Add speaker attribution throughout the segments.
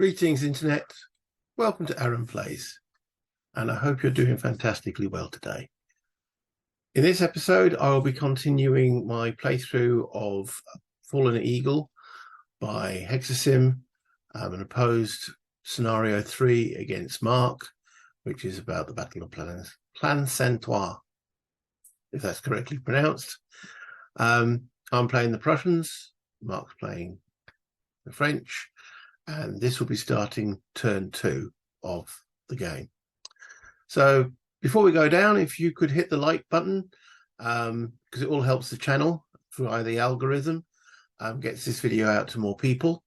Speaker 1: Greetings, Internet. Welcome to Aaron Plays, and I hope you're doing fantastically well today. In this episode, I will be continuing my playthrough of Fallen Eagle by Hexasim, an opposed scenario 3 against Mark, which is about the Battle of Plancenoit, if that's correctly pronounced. I'm playing the Prussians, Mark's playing the French, and this will be starting turn 2 of the game. So before we go down, if you could hit the like button, because it all helps the channel via the algorithm, gets this video out to more people.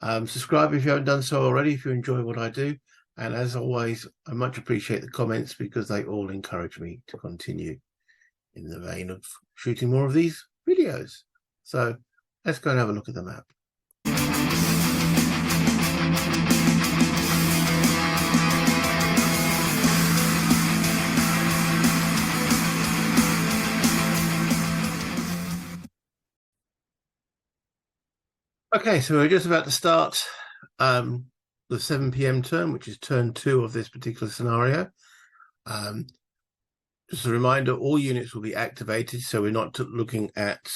Speaker 1: Subscribe if you haven't done so already, if you enjoy what I do. And as always, I much appreciate the comments because they all encourage me to continue in the vein of shooting more of these videos. So let's go and have a look at the map. Okay, so we're just about to start the 7 p.m. turn, which is turn 2 of this particular scenario. Just a reminder, all units will be activated, so we're not looking at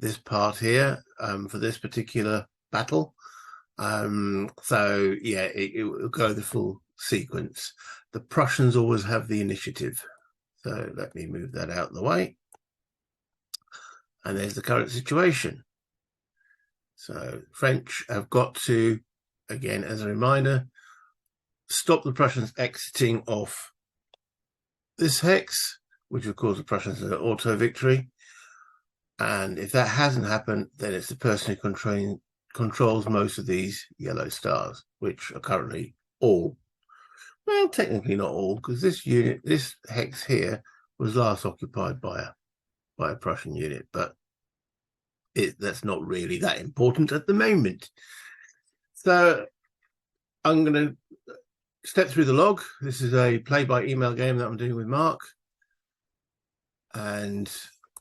Speaker 1: this part here for this particular battle. So, yeah, it will go the full sequence. The Prussians always have the initiative. So let me move that out of the way. And there's the current situation. So French have got to, again, as a reminder, stop the Prussians exiting off this hex, which of course the Prussians are auto victory. And if that hasn't happened, then it's the person who controls most of these yellow stars, which are currently all, well, technically not all, because this unit, this hex here, was last occupied by a Prussian unit, but that's not really that important at the moment. So I'm going to step through the log. This is a play-by-email game that I'm doing with Mark. And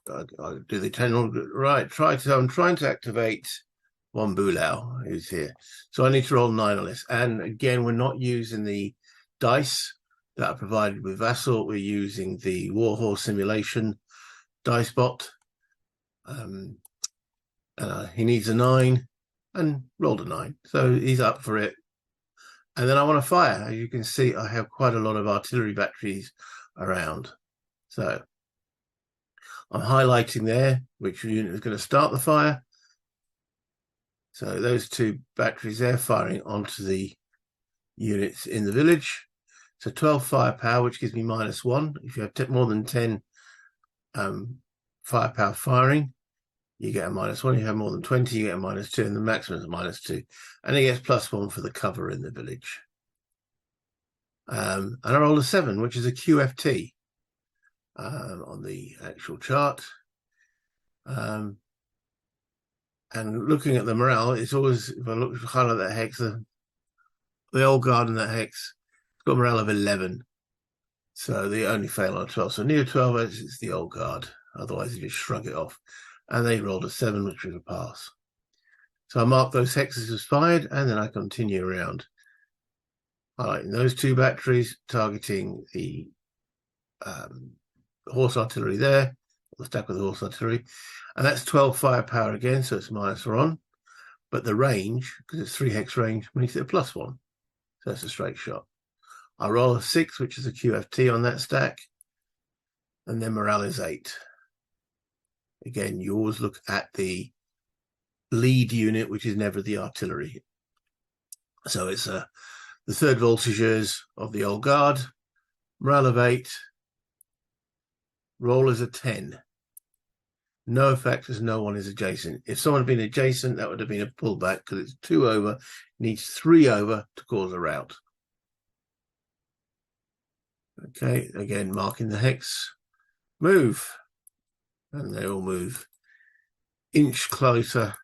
Speaker 1: I'll do the general, right, I'm trying to activate one Bulau, who's here. So I need to roll 9 on this. And again, we're not using the dice that are provided with VASSAL. We're using the Warhorse simulation dice bot. He needs a 9 and rolled a 9. So he's up for it. And then I want to fire. As you can see, I have quite a lot of artillery batteries around. So I'm highlighting there which unit is going to start the fire. So those 2 batteries there firing onto the units in the village. So 12 firepower, which gives me -1. If you have more than 10 firepower firing, you get a -1. If you have more than 20, you get a -2, and the maximum is a -2. And it gets +1 for the cover in the village. And I rolled a 7, which is a QFT on the actual chart. And looking at the morale, it's always, if I highlight that hex, the old guard in that hex, it's got a morale of 11. So they only fail on a 12. So near 12, it's the old guard. Otherwise, you just shrug it off. And they rolled a 7, which was a pass. So I mark those hexes as fired, and then I continue around, highlighting those 2 batteries, targeting the horse artillery there, the stack with the horse artillery. And that's 12 firepower again, so it's -1. But the range, because it's 3 hex range, makes it a +1. So it's a straight shot. I roll a 6, which is a QFT on that stack. And then morale is 8. Again, you always look at the lead unit, which is never the artillery. So it's the 3rd Voltigeurs of the old guard. Morale of 8. Roll is a 10. No effect as no one is adjacent. If someone had been adjacent, that would have been a pullback because it's 2 over, needs 3 over to cause a rout. Okay, again, marking the hex. Move. And they all move inch closer.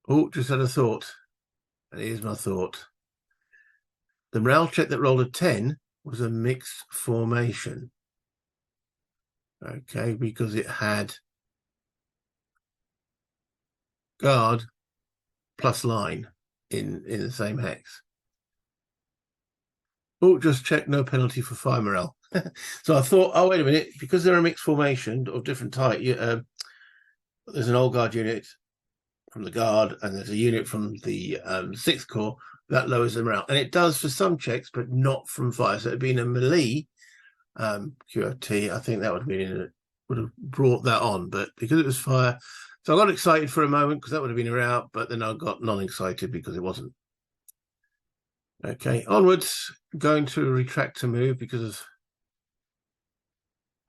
Speaker 1: Oh, just had a thought. And here's my thought. The morale check that rolled a 10 was a mixed formation. Okay, because it had guard plus line in the same hex. Oh, just check no penalty for fire morale. So I thought, oh, wait a minute, because they're a mixed formation of different type, there's an old guard unit from the guard and there's a unit from the 6th Corps that lowers them around. And it does for some checks, but not from fire. So it'd been a melee QFT. I think that would have brought that on, but because it was fire, so I got excited for a moment because that would have been a rout, but then I got non-excited because it wasn't. Okay, onwards, going to retract to move because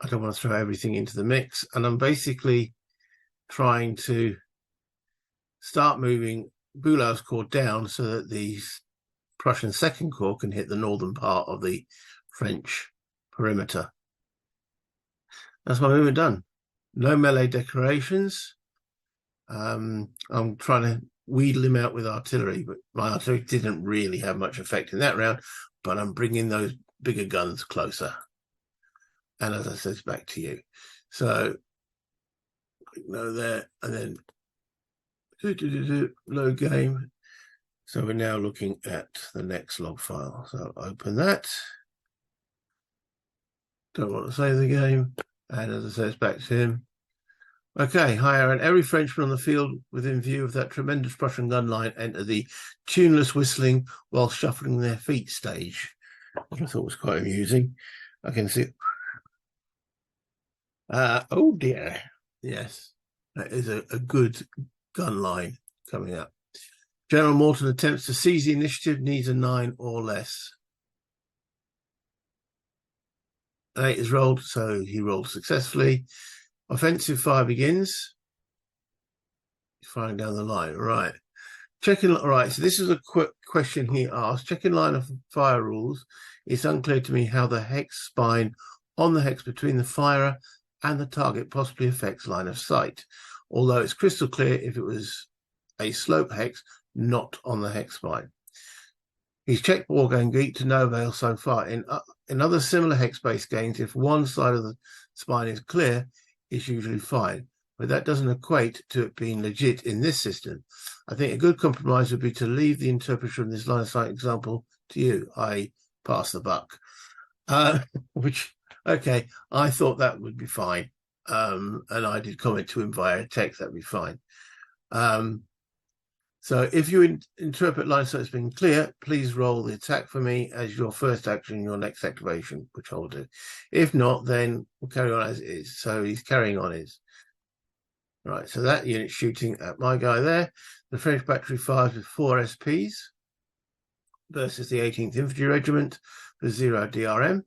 Speaker 1: I don't want to throw everything into the mix. And I'm basically trying to start moving Bulow's Corps down so that the Prussian 2nd Corps can hit the northern part of the French perimeter. That's my movement done. No melee decorations. I'm trying to wheedle him out with artillery, but my artillery didn't really have much effect in that round, but I'm bringing those bigger guns closer. And as I said, it's back to you. So, no there, and then low game. So we're now looking at the next log file. So I'll open that. Don't want to save the game. And as I said, it's back to him. Okay, hi Aaron. Every Frenchman on the field within view of that tremendous Prussian gun line enter the tuneless whistling while shuffling their feet stage, which I thought was quite amusing. I can see. Oh dear. Yes, that is a good gun line coming up. General Morton attempts to seize the initiative, needs a 9 or less. An 8 is rolled, so he rolled successfully. Offensive fire begins. He's firing down the line. Right. Checking. Right. So this is a quick question he asked. Checking line of fire rules. It's unclear to me how the hex spine on the hex between the firer and the target possibly affects line of sight. Although it's crystal clear if it was a slope hex, not on the hex spine. He's checked Wargame Geek to no avail so far. In other similar hex-based games, if one side of the spine is clear, it's usually fine. But that doesn't equate to it being legit in this system. I think a good compromise would be to leave the interpretation of this line of sight example to you. I pass the buck. Okay, I thought that would be fine. And I did comment to him via text, that'd be fine. So if you interpret line of sight as being clear, please roll the attack for me as your first action in your next activation, which I'll do. If not, then we'll carry on as it is. So he's carrying on his. Right, so that unit shooting at my guy there. The French battery fires with 4 SPs versus the 18th Infantry Regiment for 0 DRM.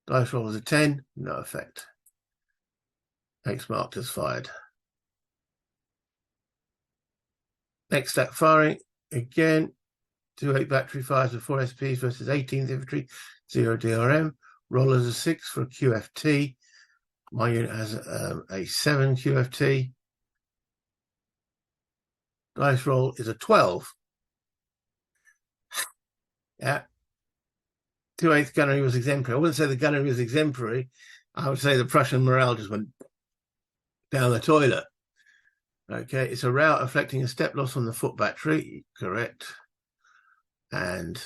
Speaker 1: Dice roll is a 10, no effect. Hex marked as fired. Next stack firing, again, 2-8 battery fires with 4 SPs versus 18th Infantry, 0 DRM. Roll as a 6 for a QFT. My unit has a 7 QFT. Dice roll is a 12. Yeah. 2/8 gunnery was exemplary. I wouldn't say the gunnery was exemplary. I would say the Prussian morale just went down the toilet. Okay, it's a rout affecting a step loss on the foot battery, correct. And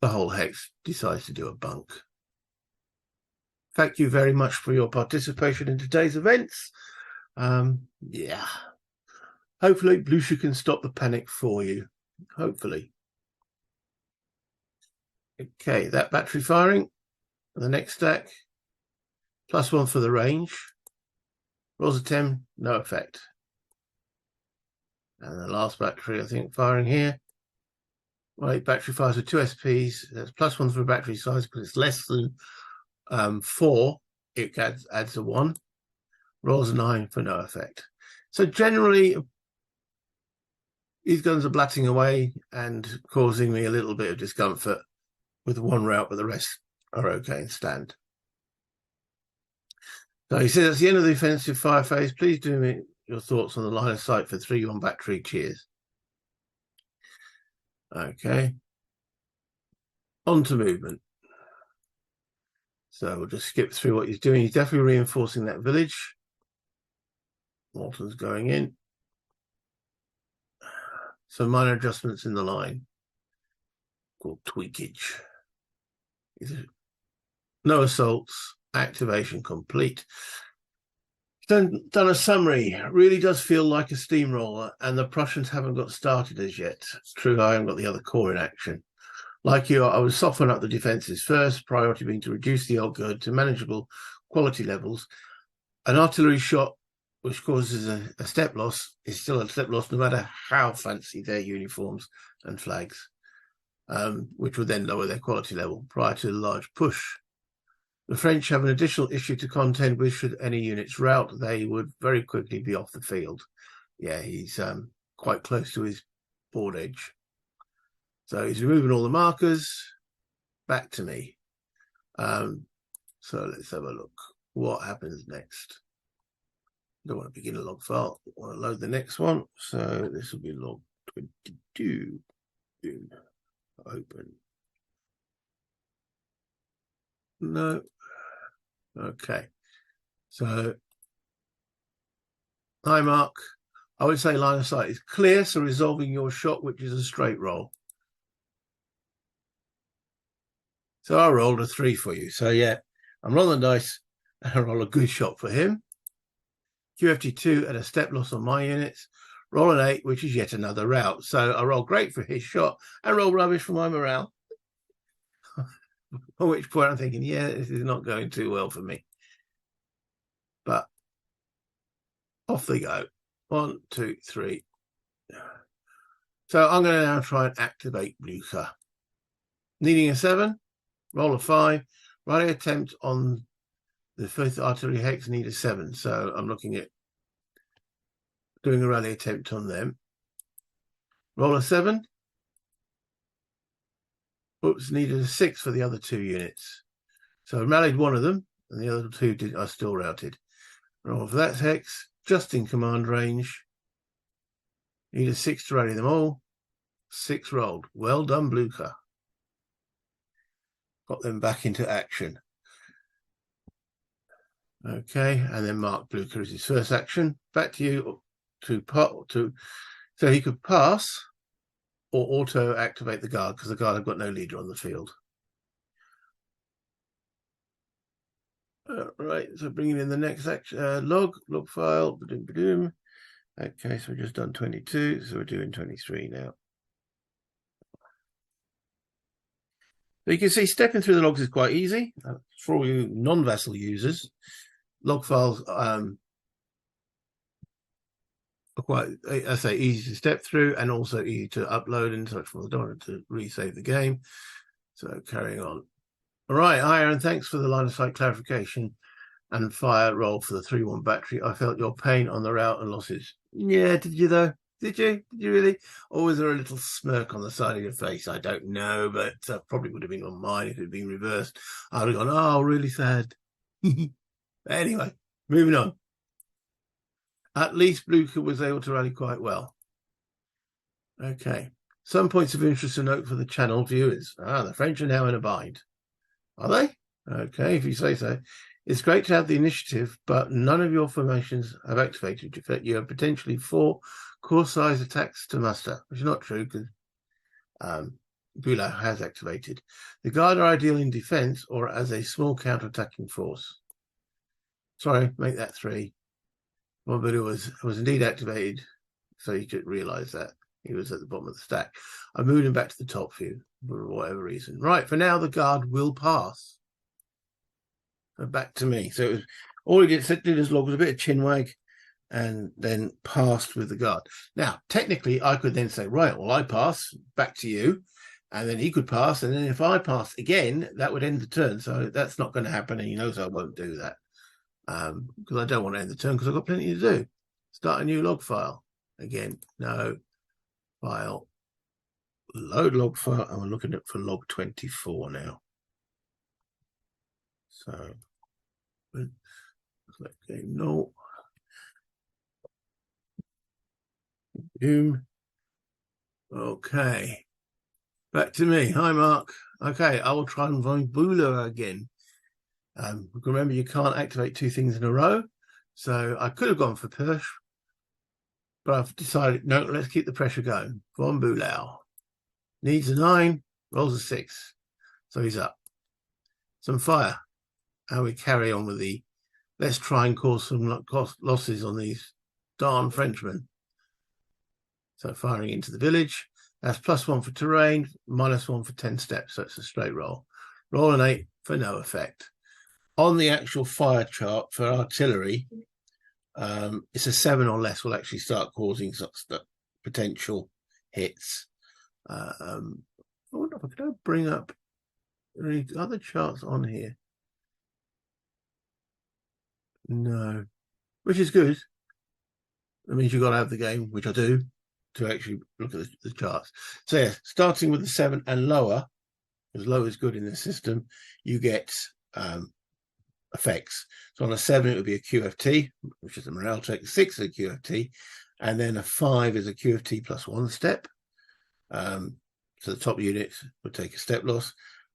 Speaker 1: the whole hex decides to do a bunk. Thank you very much for your participation in today's events. Yeah. Hopefully, Blucher can stop the panic for you. Hopefully. Okay, that battery firing. The next stack. +1 for the range. Rolls a 10, no effect. And the last battery, I think, firing here. Right, battery fires with 2 SPs. That's +1 for battery size because it's less than 4. It adds a 1. Rolls a 9 for no effect. So generally, these guns are blatting away and causing me a little bit of discomfort with one route, but the rest are okay and stand. So he says, that's the end of the offensive fire phase. Please do me your thoughts on the line of sight for 3 on battery. Cheers. Okay. On to movement. So we'll just skip through what he's doing. He's definitely reinforcing that village. Walton's going in. Some minor adjustments in the line called tweakage. No assaults. Activation complete. Done a summary. Really does feel like a steamroller, and the Prussians haven't got started as yet. It's true, I haven't got the other corps in action. Like you, I would soften up the defences first, priority being to reduce the old guard to manageable quality levels. An artillery shot which causes a step loss is still a step loss no matter how fancy their uniforms and flags, which would then lower their quality level prior to the large push. The French have an additional issue to contend with. Should any units rout, they would very quickly be off the field. Yeah, he's quite close to his board edge. So he's removing all the markers. Back to me. So let's have a look. What happens next? Don't want to begin a log file. I want to load the next one. So this will be log 22. Open. No. Okay. So, hi, Mark. I would say line of sight is clear, so resolving your shot, which is a straight roll. So I rolled a 3 for you. So, yeah, I'm rolling the dice and I roll a good shot for him. QFT2 at a step loss on my units. Roll an 8, which is yet another rout. So I roll great for his shot and roll rubbish for my morale. At which point I'm thinking, yeah, this is not going too well for me. But off they go. 1, 2, 3. So I'm going to now try and activate Blucher. Needing a 7, roll a 5. Rally attempt on the 5th artillery hex, need a 7. So I'm looking at doing a rally attempt on them. Roll a 7. Oops, needed a 6 for the other 2 units. So I rallied one of them, and the other 2 are still routed. Roll for that hex, just in command range. Need a 6 to rally them all. 6 rolled. Well done, Blucher. Got them back into action. Okay, and then Mark Blucher is his first action. Back to you so he could pass or auto activate the guard, because the guard have got no leader on the field. Right, so bringing in the next action, log file. Okay, so we've just done 22, so we're doing 23 now. So you can see stepping through the logs is quite easy for all you non-VASSAL users. Log files are quite, I say, easy to step through and also easy to upload and such forth. I don't want to resave the game. So carrying on. All right, Aaron, thanks for the line of sight clarification and fire roll for the 3-1 battery. I felt your pain on the rout and losses. Yeah, did you though? Did you? Did you really? Or was there a little smirk on the side of your face? I don't know, but probably would have been on mine if it had been reversed. I would have gone, oh, really sad. Anyway, moving on. At least Blucher was able to rally quite well. Okay. Some points of interest to note for the channel viewers. The French are now in a bind. Are they? Okay, if you say so. It's great to have the initiative, but none of your formations have activated. In fact, you have potentially 4 core-size attacks to muster, which is not true because Bulow has activated. The Guard are ideal in defence or as a small counter-attacking force. Sorry, make that 3. Well, but it was indeed activated, so you could realise that. He was at the bottom of the stack. I moved him back to the top view for whatever reason. Right, for now, the Guard will pass. So back to me. So it was, all he did his log was a bit of chinwag and then passed with the Guard. Now, technically, I could then say, right, well, I pass, back to you. And then he could pass. And then if I pass again, that would end the turn. So that's not going to happen. And he knows I won't do that. Because I don't want to end the turn because I've got plenty to do. Start a new log file. Again, no. File. Load log file. And we're looking at for log 24 now. So, okay, no. Boom. Okay. Back to me. Hi, Mark. Okay, I will try and find Bulow again. Remember, you can't activate 2 things in a row. So I could have gone for push, but I've decided, no, let's keep the pressure going. Von Bulow needs a 9, rolls a 6. So he's up. Some fire. And we carry on with the, let's try and cause some losses on these darn Frenchmen. So firing into the village. That's +1 for terrain, -1 for 10 steps. So it's a straight roll. Roll an 8 for no effect. On the actual fire chart for artillery, it's a 7 or less will actually start causing such potential hits. I wonder if I could bring up any other charts on here. No, which is good. That means you've got to have the game, which I do, to actually look at the charts. So yeah, starting with the 7 and lower, as low is good in this system, you get effects. So on a 7, it would be a QFT, which is a morale check. 6 is a QFT, and then a 5 is a QFT +1 step. So the top units would take a step loss.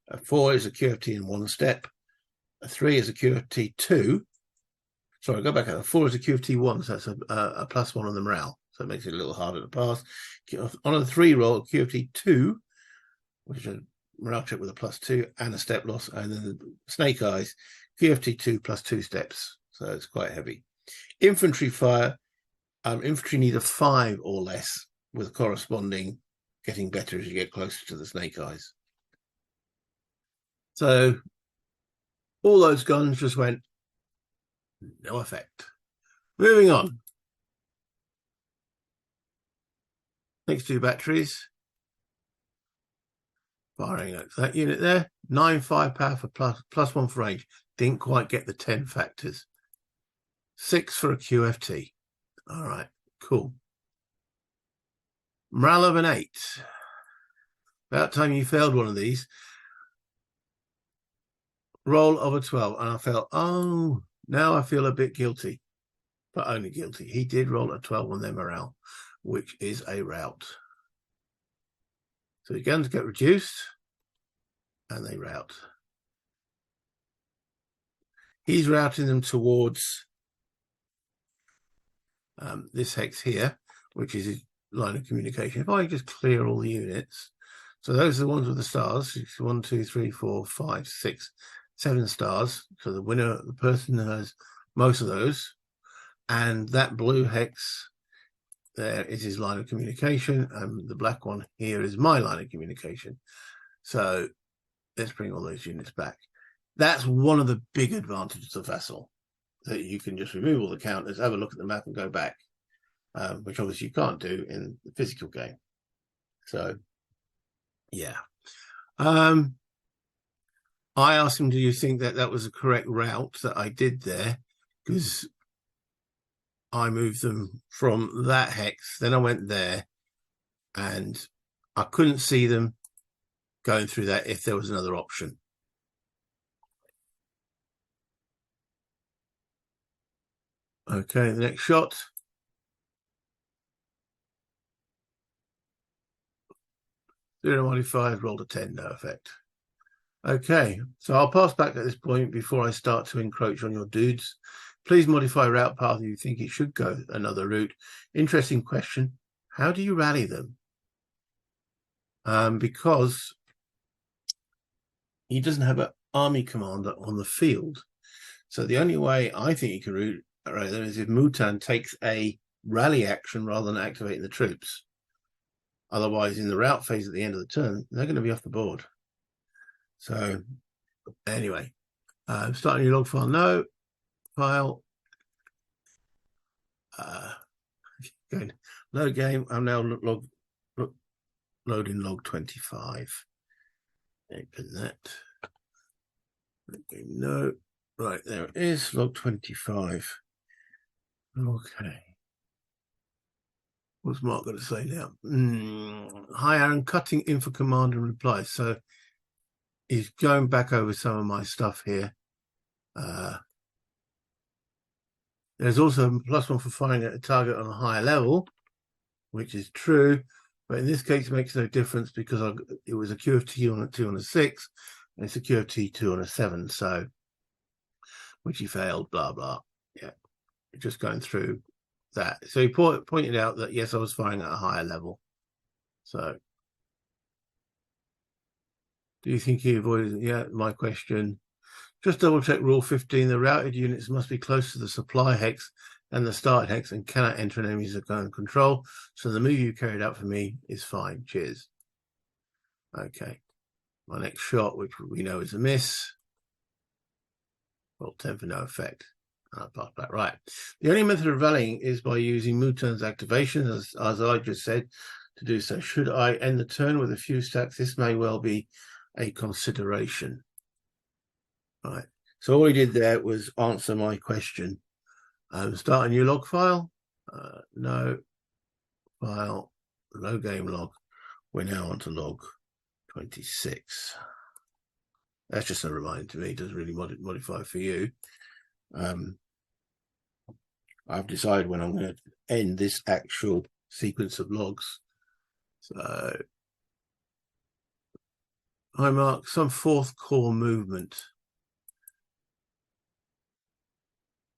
Speaker 1: A 4 is a QFT in 1 step. A 3 is a QFT 2. Sorry, go back. A 4 is a QFT 1, so that's a +1 on the morale. So it makes it a little harder to pass. On a 3 roll, a QFT 2, which is a morale check with a +2 and a step loss. And then the Snake Eyes, QFT 2 +2 steps. So it's quite heavy. Infantry fire. Infantry need a 5 or less, with corresponding getting better as you get closer to the Snake Eyes. So all those guns just went no effect. Moving on. Next 2 batteries. Firing at that unit there. 9 firepower for +1 for range. Didn't quite get the 10 factors. 6 for a QFT. All right, cool. Morale of an 8. About time you failed one of these. Roll of a 12. And I felt, oh, now I feel a bit guilty. But only guilty. He did roll a 12 on their morale, which is a rout. So the guns get reduced, and they rout. He's routing them towards this hex here, which is his line of communication. If I just clear all the units, so those are the ones with the stars. 1, 2, 3, 4, 5, 6, 7 stars. So the winner, the person who has most of those, and that blue hex there is his line of communication, and the black one here is my line of communication. So let's bring all those units back. That's one of the big advantages of VASSAL, that you can just remove all the counters, have a look at the map and go back, which obviously you can't do in the physical game. So yeah. I asked him, do you think that that was a correct route that I did there? Because I moved them from that hex, then I went there, and I couldn't see them going through that if there was another option. Okay, the next shot. -5, rolled a 10, no effect. Okay, so I'll pass back at this point before I start to encroach on your dudes. Please modify route path if you think it should go another route. Interesting question. How do you rally them? Because he doesn't have an army commander on the field. So the only way I think he can rally them is if Mouton takes a rally action rather than activating the troops. Otherwise, in the route phase at the end of the turn, they're going to be off the board. So anyway, starting your log file. No. File. Going load game. I'm now loading log 25. Open that. Okay, no. Right, there it is. Log 25. Okay. What's Mark going to say now? Hi, Aaron. Cutting in for command and reply. So he's going back over some of my stuff here. There's also a +1 for firing at a target on a higher level, which is true, but in this case it makes no difference because it was a QFT on a 2 on a 6, and it's a QFT 2 on a 7, so which he failed, blah blah. Yeah, just going through that. So he pointed out that, yes, I was firing at a higher level. So do you think he avoided? Yeah, my question. Just double check rule 15. The routed units must be close to the supply hex and the start hex and cannot enter an enemy's gun control. So the move you carried out for me is fine. Cheers. Okay. My next shot, which we know is a miss. Roll 10 for no effect. I'll pass that. Right. The only method of rallying is by using Mouton's activation, as I just said, to do so. Should I end the turn with a few stacks? This may well be a consideration. Right. So all he did there was answer my question. Start a new log file. No file. No game log. We're now on to log 26. That's just a reminder to me. It doesn't really modify for you. I've decided when I'm going to end this actual sequence of logs. So I mark some fourth corps movement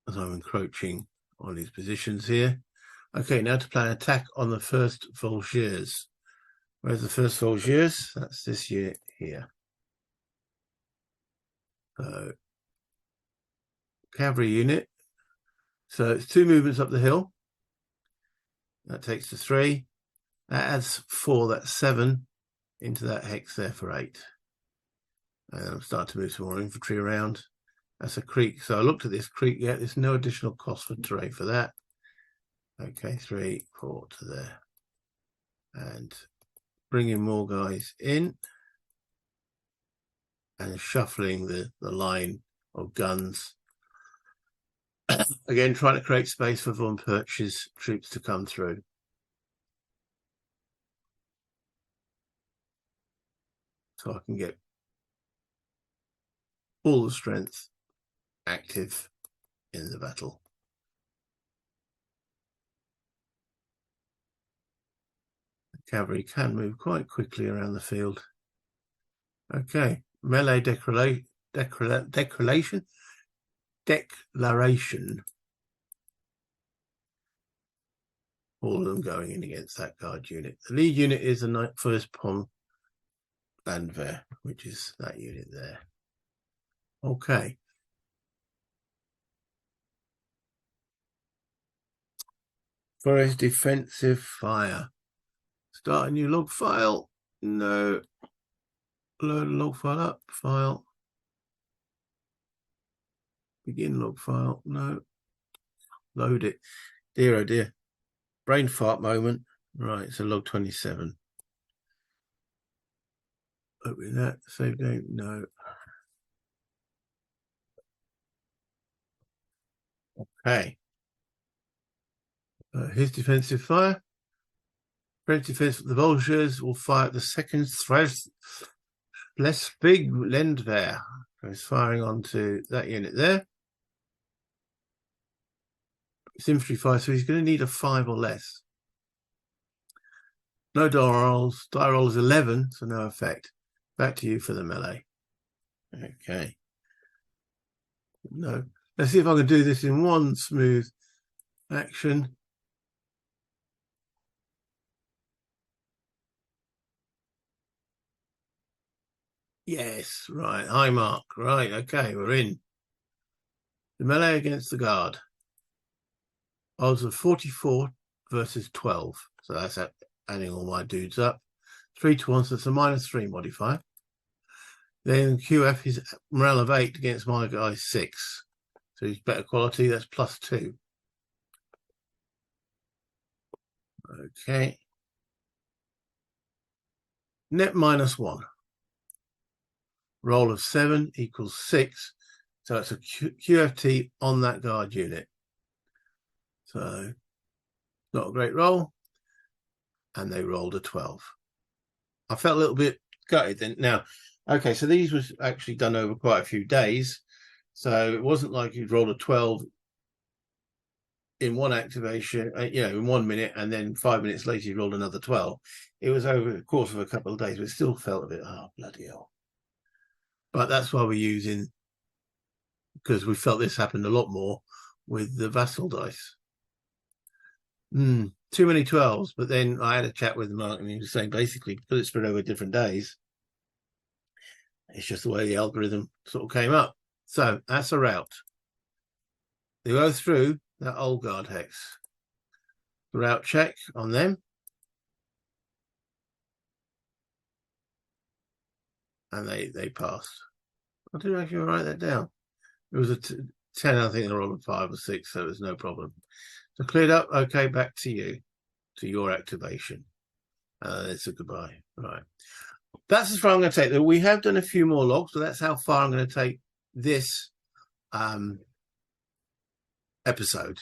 Speaker 1: as I'm encroaching on these positions here. Okay, now to plan attack on the first Volgiers. Where's the first Volgiers? That's this unit here. So cavalry unit. So it's 2 movements up the hill. That takes to 3. That adds 4, that's 7 into that hex there for 8. And I'm starting to move some more infantry around. That's a creek. So I looked at this creek. Yeah, there's no additional cost for terrain for that. Okay, 3, 4 to there. And bringing more guys in. And shuffling the line of guns. Again, trying to create space for Von Perch's troops to come through. So I can get all the strength active in the battle. The cavalry can move quite quickly around the field. Okay, melee declaration. All of them going in against that guard unit. The lead unit is the 1st Pom Landwehr, which is that unit there. Okay. For his defensive fire. Start a new log file. No. Load a log file up. File. Begin log file. No. Load it. Dear oh dear. Brain fart moment. Right, so log 27. Open that. Save game. No. Okay. His defensive fire. French defense. The Volgiers will fire at the 2nd Schleswig Landwehr. So he's firing onto that unit there. It's infantry fire, so he's going to need a 5 or less. No die rolls. Die roll is 11, so no effect. Back to you for the melee. Okay. No. Let's see if I can do this in one smooth action. Yes, right. High mark. Right, okay, we're in. The melee against the guard. Odds of 44 versus 12. So that's adding all my dudes up. 3 to 1, so it's a -3 modifier. Then QF is morale of 8 against my guy 6. So he's better quality, that's +2. Okay. Net -1. Roll of 7 equals 6. So it's a QFT on that guard unit. So not a great roll. And they rolled a 12. I felt a little bit gutted then. Now, okay, so these was actually done over quite a few days. So it wasn't like you'd rolled a 12 in one activation, in 1 minute, and then 5 minutes later you rolled another 12. It was over the course of a couple of days, but it still felt a bit, oh, bloody hell. But that's why we're using, because we felt this happened a lot more, with the VASSAL dice. Too many 12s, but then I had a chat with Mark and he was saying basically because it's spread over different days, it's just the way the algorithm sort of came up. So that's a route. They go through that old guard hex. Route check on them. And they passed. I didn't actually write that down. It was a 10, I think, or a 5 or 6, so there's no problem. So cleared up. Okay, back to you, to your activation. It's a goodbye. Right. That's as far I'm going to take. We have done a few more logs, so that's how far I'm going to take this episode.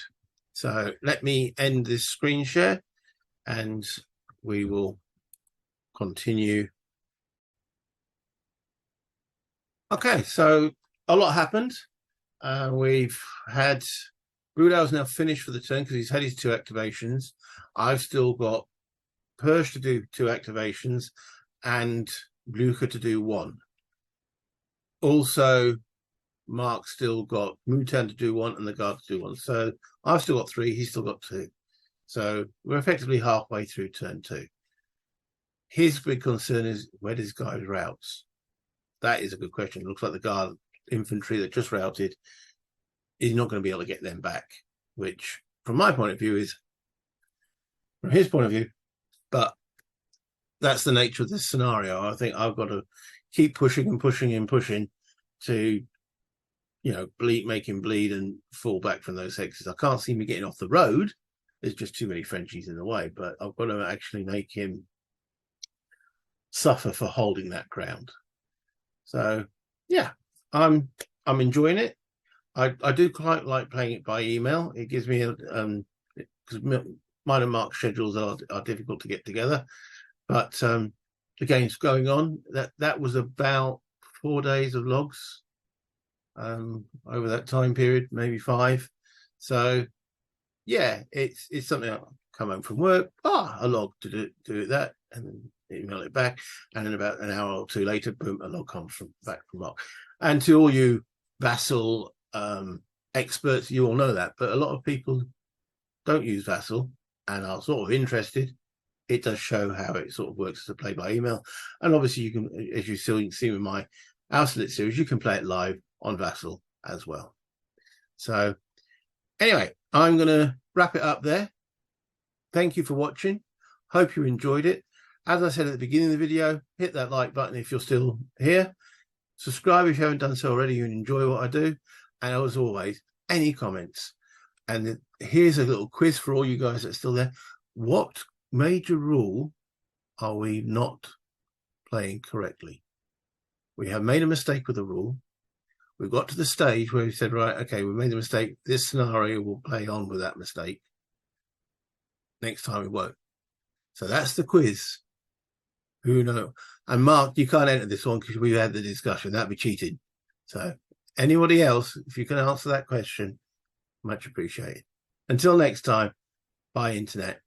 Speaker 1: So let me end this screen share and we will continue. Okay, so a lot happened. We've had Brudau's now finished for the turn because he's had his 2 activations. I've still got Persh to do 2 activations and Blucher to do 1. Also, Mark's still got Mutan to do 1 and the guard to do 1. So I've still got 3, he's still got 2. So we're effectively halfway through turn 2. His big concern is, where does guys routes? That is a good question. It looks like the guard infantry that just routed is not going to be able to get them back, which from my point of view is from his point of view, but that's the nature of this scenario. I think I've got to keep pushing and pushing and pushing to, you know, make him bleed and fall back from those hexes. I can't see me getting off the road. There's just too many Frenchies in the way, but I've got to actually make him suffer for holding that ground. So yeah, I'm enjoying it. I do quite like playing it by email. It gives me because mine and Mark's schedules are difficult to get together, but the game's going on. That was about 4 days of logs over that time period, maybe 5. So yeah, it's something. I'll come home from work, a log to do that, and then email it back, and then about an hour or 2 later, boom, a log comes back from Mark. And to all you VASSAL experts, you all know that, but a lot of people don't use VASSAL and are sort of interested. It does show how it sort of works as a play by email, and obviously you can, as you see with my Austerlitz series, you can play it live on VASSAL as well. So anyway, I'm going to wrap it up there. Thank you for watching. Hope you enjoyed it. As I said at the beginning of the video, hit that like button if you're still here. Subscribe if you haven't done so already and enjoy what I do. And as always, any comments. And here's a little quiz for all you guys that are still there. What major rule are we not playing correctly? We have made a mistake with the rule. We've got to the stage where we said, right, okay, we made a mistake. This scenario will play on with that mistake. Next time we won't. So that's the quiz. Who knows? And Mark, you can't enter this one because we had the discussion. That'd be cheating. So anybody else, if you can answer that question, much appreciated. Until next time, bye, Internet.